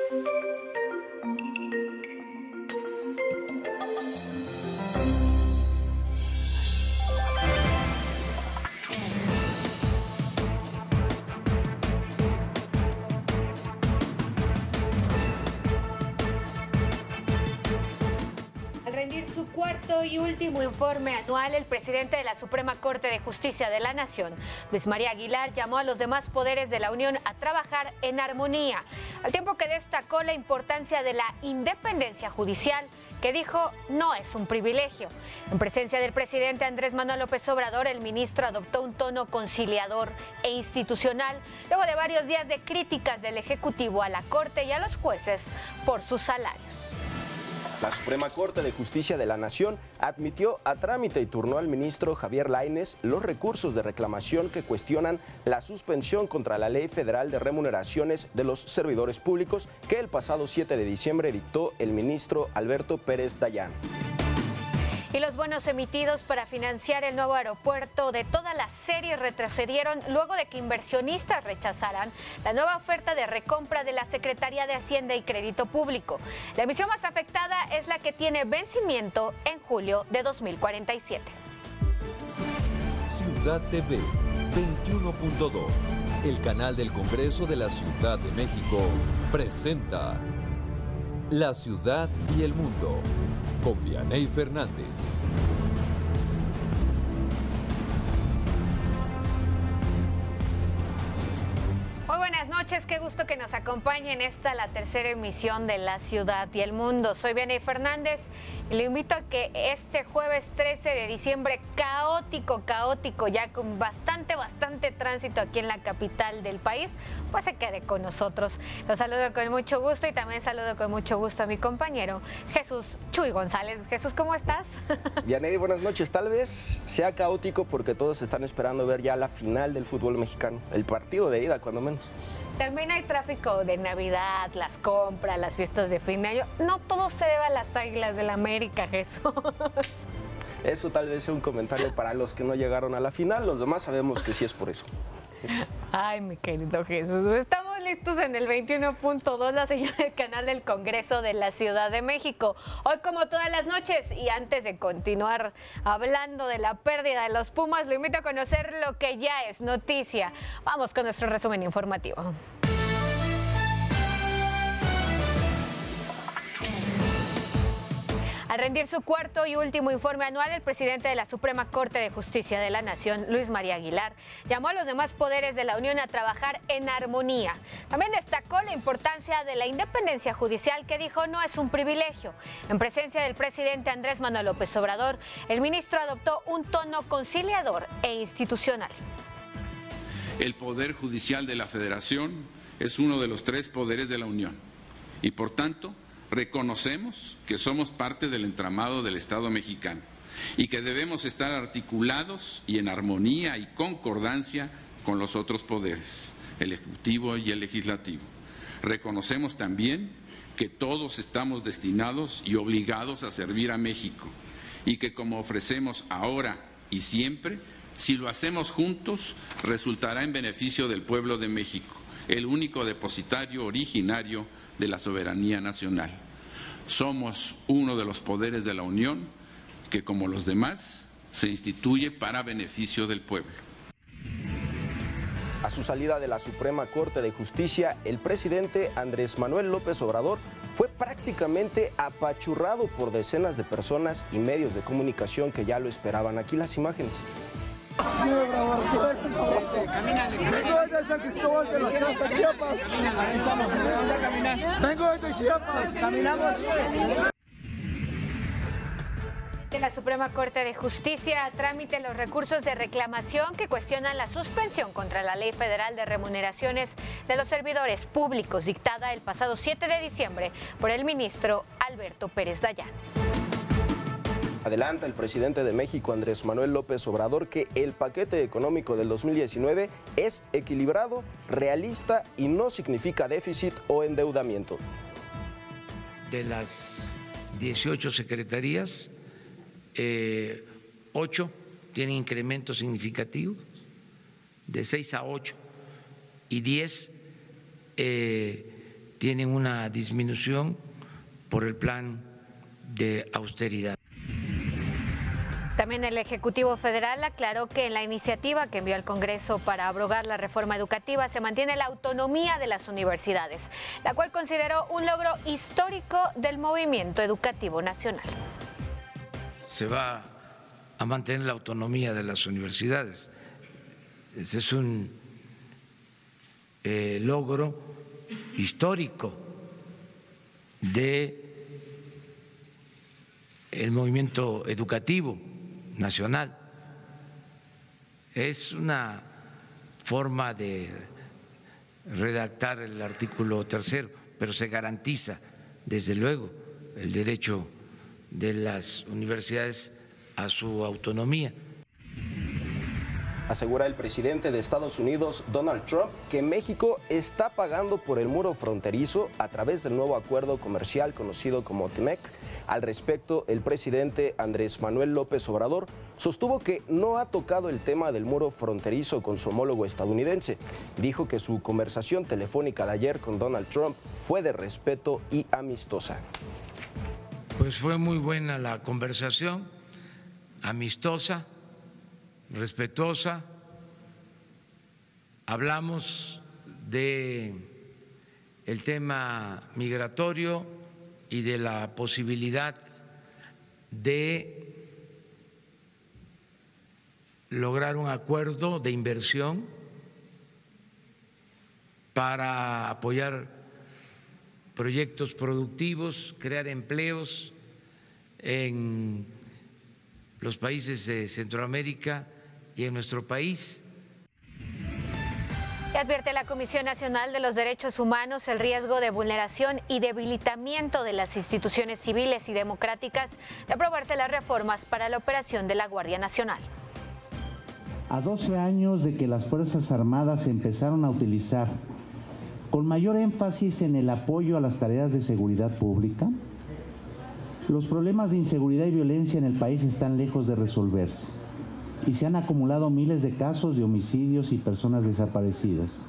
Al rendir su cuarto y último informe anual, el presidente de la Suprema Corte de Justicia de la Nación, Luis María Aguilar, llamó a los demás poderes de la Unión a trabajar en armonía, al tiempo que destacó la importancia de la independencia judicial, que dijo no es un privilegio. En presencia del presidente Andrés Manuel López Obrador, el ministro adoptó un tono conciliador e institucional, luego de varios días de críticas del Ejecutivo a la Corte y a los jueces por sus salarios. La Suprema Corte de Justicia de la Nación admitió a trámite y turnó al ministro Javier Lainez los recursos de reclamación que cuestionan la suspensión contra la Ley Federal de Remuneraciones de los Servidores Públicos que el pasado 7 de diciembre dictó el ministro Alberto Pérez Dayán. Y los bonos emitidos para financiar el nuevo aeropuerto de toda la serie retrocedieron luego de que inversionistas rechazaran la nueva oferta de recompra de la Secretaría de Hacienda y Crédito Público. La emisión más afectada es la que tiene vencimiento en julio de 2047. Ciudad TV 21.2, el canal del Congreso de la Ciudad de México, presenta La Ciudad y el Mundo, con Vianey Fernández. Muy buenas noches, qué gusto que nos acompañen. Esta la tercera emisión de La Ciudad y el Mundo. Soy Vianey Fernández y le invito a que este jueves 13 de diciembre, caótico, ya con bastante tránsito aquí en la capital del país, pues se quede con nosotros. Los saludo con mucho gusto y también saludo con mucho gusto a mi compañero Jesús Chuy González. Jesús, ¿cómo estás? Vianey, buenas noches. Tal vez sea caótico porque todos están esperando ver ya la final del fútbol mexicano, el partido de ida, cuando menos. También hay tráfico de Navidad, las compras, las fiestas de fin de año. No todo se debe a las Águilas del América, Jesús. Eso tal vez sea un comentario para los que no llegaron a la final. Los demás sabemos que sí es por eso. Ay, mi querido Jesús, estamos listos en el 21.2, la señal del canal del Congreso de la Ciudad de México. Hoy, como todas las noches, y antes de continuar hablando de la pérdida de los Pumas, lo invito a conocer lo que ya es noticia. Vamos con nuestro resumen informativo. Al rendir su cuarto y último informe anual, el presidente de la Suprema Corte de Justicia de la Nación, Luis María Aguilar, llamó a los demás poderes de la Unión a trabajar en armonía. También destacó la importancia de la independencia judicial, que dijo no es un privilegio. En presencia del presidente Andrés Manuel López Obrador, el ministro adoptó un tono conciliador e institucional. El Poder Judicial de la Federación es uno de los tres poderes de la Unión y, por tanto, reconocemos que somos parte del entramado del Estado mexicano y que debemos estar articulados y en armonía y concordancia con los otros poderes, el Ejecutivo y el Legislativo. Reconocemos también que todos estamos destinados y obligados a servir a México y que, como ofrecemos ahora y siempre, si lo hacemos juntos, resultará en beneficio del pueblo de México, el único depositario originario de la soberanía nacional. Somos uno de los poderes de la Unión que, como los demás, se instituye para beneficio del pueblo. A su salida de la Suprema Corte de Justicia, el presidente Andrés Manuel López Obrador fue prácticamente apachurrado por decenas de personas y medios de comunicación que ya lo esperaban. Aquí las imágenes. Vengo desde San Cristóbal de las Casas, Chiapas. Vengo desde Chiapas. Caminamos. De la Suprema Corte de Justicia trámite los recursos de reclamación que cuestionan la suspensión contra la Ley Federal de Remuneraciones de los Servidores Públicos, dictada el pasado 7 de diciembre por el ministro Alberto Pérez Dayán. Adelanta el presidente de México, Andrés Manuel López Obrador, que el paquete económico del 2019 es equilibrado, realista y no significa déficit o endeudamiento. De las 18 secretarías, 8 tienen incremento significativo, de 6 a 8, y 10 tienen una disminución por el plan de austeridad. También el Ejecutivo Federal aclaró que en la iniciativa que envió al Congreso para abrogar la reforma educativa se mantiene la autonomía de las universidades, la cual consideró un logro histórico del movimiento educativo nacional. Se va a mantener la autonomía de las universidades. Ese es un logro histórico del movimiento educativo nacional. Es una forma de redactar el artículo 3º, pero se garantiza, desde luego, el derecho de las universidades a su autonomía. Asegura el presidente de Estados Unidos, Donald Trump, que México está pagando por el muro fronterizo a través del nuevo acuerdo comercial conocido como TMEC. Al respecto, el presidente Andrés Manuel López Obrador sostuvo que no ha tocado el tema del muro fronterizo con su homólogo estadounidense. Dijo que su conversación telefónica de ayer con Donald Trump fue de respeto y amistosa. Pues fue muy buena la conversación, amistosa, respetuosa. Hablamos de el tema migratorio y de la posibilidad de lograr un acuerdo de inversión para apoyar proyectos productivos, crear empleos en los países de Centroamérica y en nuestro país. Y advierte la Comisión Nacional de los Derechos Humanos el riesgo de vulneración y debilitamiento de las instituciones civiles y democráticas de aprobarse las reformas para la operación de la Guardia Nacional. A 12 años de que las Fuerzas Armadas se empezaron a utilizar con mayor énfasis en el apoyo a las tareas de seguridad pública, los problemas de inseguridad y violencia en el país están lejos de resolverse y se han acumulado miles de casos de homicidios y personas desaparecidas,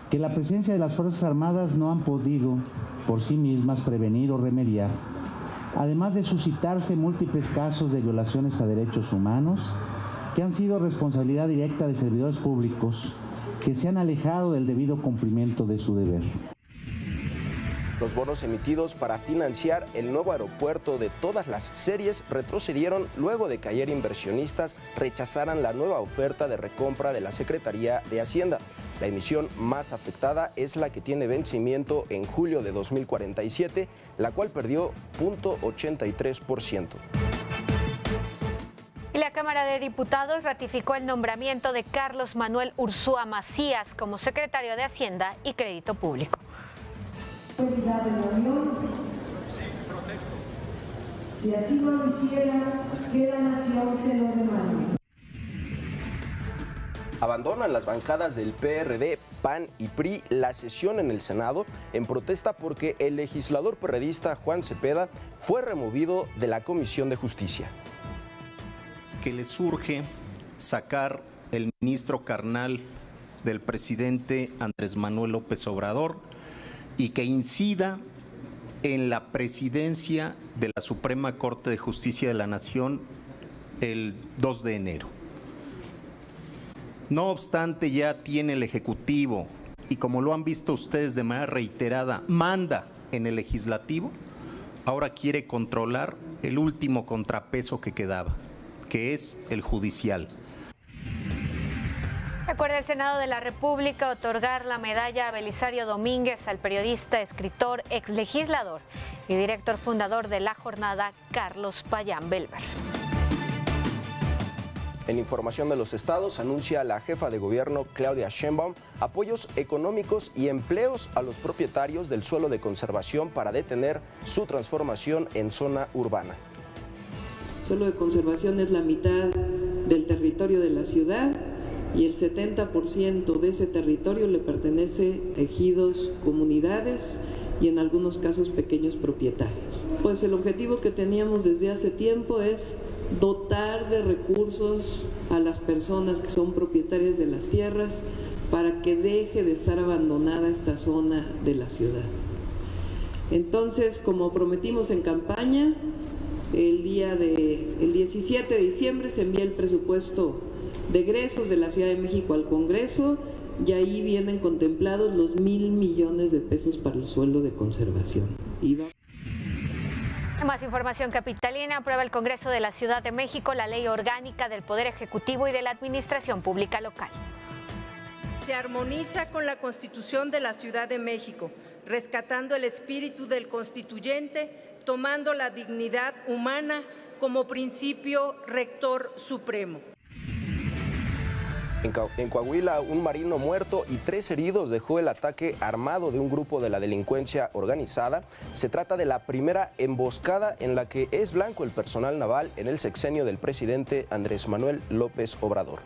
que la presencia de las Fuerzas Armadas no han podido por sí mismas prevenir o remediar, además de suscitarse múltiples casos de violaciones a derechos humanos que han sido responsabilidad directa de servidores públicos que se han alejado del debido cumplimiento de su deber. Los bonos emitidos para financiar el nuevo aeropuerto de todas las series retrocedieron luego de que ayer inversionistas rechazaran la nueva oferta de recompra de la Secretaría de Hacienda. La emisión más afectada es la que tiene vencimiento en julio de 2047, la cual perdió 0.83%. Y la Cámara de Diputados ratificó el nombramiento de Carlos Manuel Urzúa Macías como secretario de Hacienda y Crédito Público. De la Unión, si así no lo hiciera, que la nación se lo demande. Abandonan las bancadas del PRD, PAN y PRI la sesión en el Senado en protesta porque el legislador perredista Juan Cepeda fue removido de la Comisión de Justicia. Que le surge sacar el ministro carnal del presidente Andrés Manuel López Obrador y que incida en la presidencia de la Suprema Corte de Justicia de la Nación el 2 de enero. No obstante, ya tiene el Ejecutivo y, como lo han visto ustedes de manera reiterada, manda en el Legislativo, ahora quiere controlar el último contrapeso que quedaba, que es el judicial. Recuerda el Senado de la República otorgar la medalla Belisario Domínguez al periodista, escritor, exlegislador y director fundador de La Jornada, Carlos Payán Belver. En información de los estados, anuncia la jefa de gobierno Claudia Sheinbaum apoyos económicos y empleos a los propietarios del suelo de conservación para detener su transformación en zona urbana. El suelo de conservación es la mitad del territorio de la ciudad y el 70% de ese territorio le pertenece a ejidos, comunidades y en algunos casos pequeños propietarios. Pues el objetivo que teníamos desde hace tiempo es dotar de recursos a las personas que son propietarias de las tierras para que deje de estar abandonada esta zona de la ciudad. Entonces, como prometimos en campaña, el 17 de diciembre se envía el presupuesto de egresos de la Ciudad de México al Congreso y ahí vienen contemplados los 1,000 millones de pesos para el sueldo de conservación. Más información capitalina. Aprueba el Congreso de la Ciudad de México la Ley Orgánica del Poder Ejecutivo y de la Administración Pública Local. Se armoniza con la Constitución de la Ciudad de México, rescatando el espíritu del constituyente, tomando la dignidad humana como principio rector supremo. En Coahuila, un marino muerto y 3 heridos dejó el ataque armado de un grupo de la delincuencia organizada. Se trata de la primera emboscada en la que es blanco el personal naval en el sexenio del presidente Andrés Manuel López Obrador.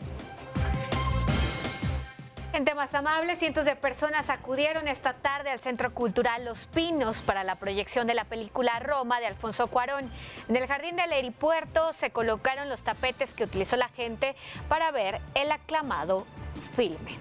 En temas amables, cientos de personas acudieron esta tarde al Centro Cultural Los Pinos para la proyección de la película Roma de Alfonso Cuarón. En el jardín del aeropuerto se colocaron los tapetes que utilizó la gente para ver el aclamado filme.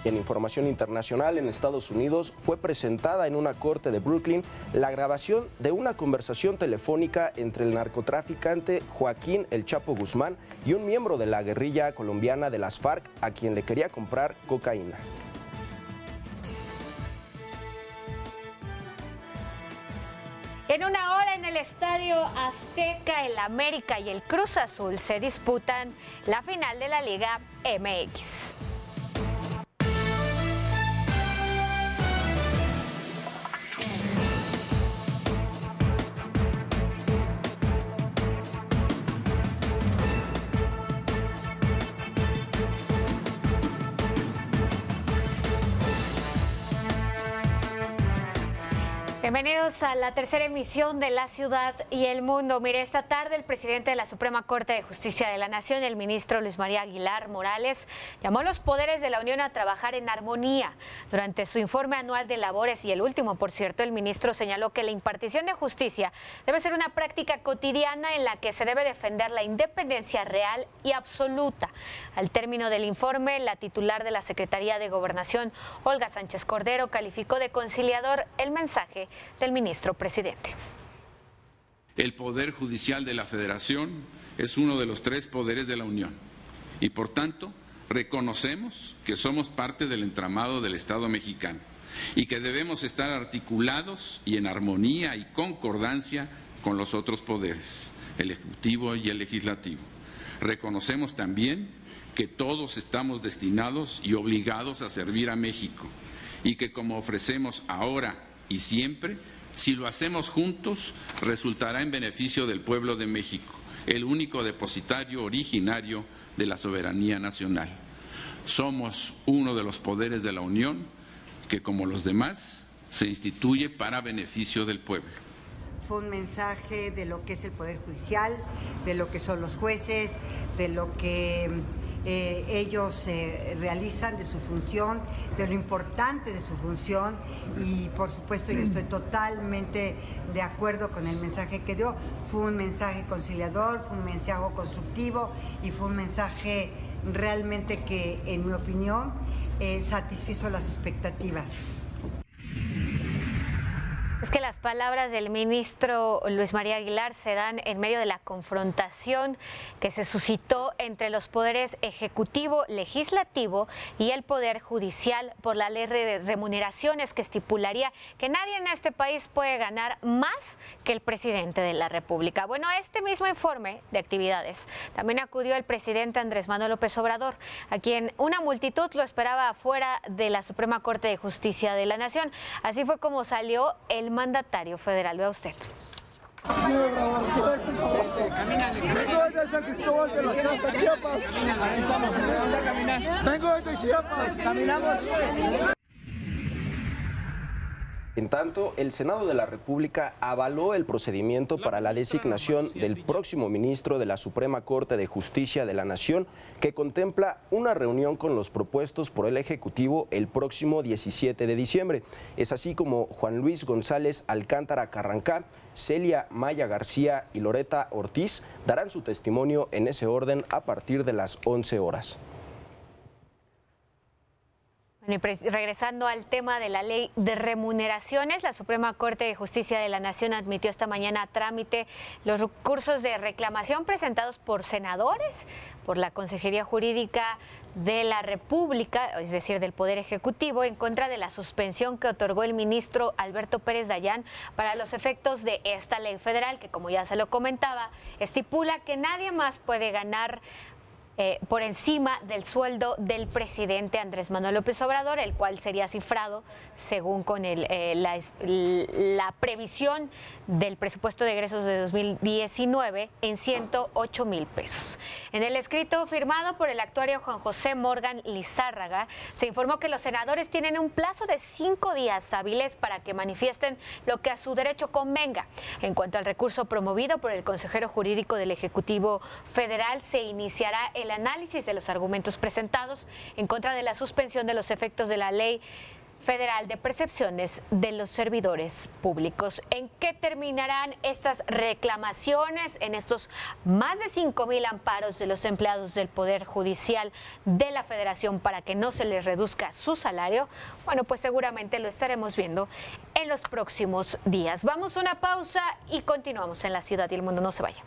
En información internacional, en Estados Unidos fue presentada en una corte de Brooklyn la grabación de una conversación telefónica entre el narcotraficante Joaquín El Chapo Guzmán y un miembro de la guerrilla colombiana de las FARC a quien le quería comprar cocaína. En una hora en el Estadio Azteca, el América y el Cruz Azul se disputan la final de la Liga MX. Bienvenidos a la tercera emisión de La Ciudad y el Mundo. Mire, esta tarde el presidente de la Suprema Corte de Justicia de la Nación, el ministro Luis María Aguilar Morales, llamó a los poderes de la Unión a trabajar en armonía. Durante su informe anual de labores, y el último, por cierto, el ministro señaló que la impartición de justicia debe ser una práctica cotidiana en la que se debe defender la independencia real y absoluta. Al término del informe, la titular de la Secretaría de Gobernación, Olga Sánchez Cordero, calificó de conciliador el mensaje del ministro presidente. El Poder Judicial de la Federación es uno de los 3 poderes de la Unión y, por tanto, reconocemos que somos parte del entramado del Estado mexicano y que debemos estar articulados y en armonía y concordancia con los otros poderes, el Ejecutivo y el Legislativo. Reconocemos también que todos estamos destinados y obligados a servir a México y que, como ofrecemos ahora y siempre, si lo hacemos juntos, resultará en beneficio del pueblo de México, el único depositario originario de la soberanía nacional. Somos uno de los poderes de la Unión que, como los demás, se instituye para beneficio del pueblo. Fue un mensaje de lo que es el Poder Judicial, de lo que son los jueces, de lo que ellos realizan, de su función, de lo importante de su función, y por supuesto yo estoy totalmente de acuerdo con el mensaje que dio. Fue un mensaje conciliador, fue un mensaje constructivo y fue un mensaje realmente que, en mi opinión, satisfizo las expectativas. Es que las palabras del ministro Luis María Aguilar se dan en medio de la confrontación que se suscitó entre los poderes ejecutivo, legislativo y el poder judicial por la ley de remuneraciones que estipularía que nadie en este país puede ganar más que el presidente de la República. Bueno, a este mismo informe de actividades también acudió el presidente Andrés Manuel López Obrador, a quien una multitud lo esperaba afuera de la Suprema Corte de Justicia de la Nación. Así fue como salió el mandatario federal. Vea usted. Vengo de San Cristóbal de las Casas, Chiapas. Vengo de Chiapas. Caminamos. En tanto, el Senado de la República avaló el procedimiento para la designación del próximo ministro de la Suprema Corte de Justicia de la Nación, que contempla una reunión con los propuestos por el Ejecutivo el próximo 17 de diciembre. Es así como Juan Luis González Alcántara Carrancá, Celia Maya García y Loreta Ortiz darán su testimonio en ese orden a partir de las 11 horas. Y regresando al tema de la ley de remuneraciones, la Suprema Corte de Justicia de la Nación admitió esta mañana a trámite los recursos de reclamación presentados por senadores, por la Consejería Jurídica de la República, es decir, del Poder Ejecutivo, en contra de la suspensión que otorgó el ministro Alberto Pérez Dayán para los efectos de esta ley federal, que, como ya se lo comentaba, estipula que nadie más puede ganar por encima del sueldo del presidente Andrés Manuel López Obrador, el cual sería cifrado según con la previsión del presupuesto de egresos de 2019 en 108,000 pesos. En el escrito firmado por el actuario Juan José Morgan Lizárraga, se informó que los senadores tienen un plazo de 5 días hábiles para que manifiesten lo que a su derecho convenga. En cuanto al recurso promovido por el consejero jurídico del Ejecutivo Federal, se iniciará el análisis de los argumentos presentados en contra de la suspensión de los efectos de la Ley Federal de Percepciones de los Servidores Públicos. ¿En qué terminarán estas reclamaciones en estos más de 5,000 amparos de los empleados del Poder Judicial de la Federación para que no se les reduzca su salario? Bueno, pues seguramente lo estaremos viendo en los próximos días. Vamos a una pausa y continuamos en La Ciudad y el Mundo. No se vaya.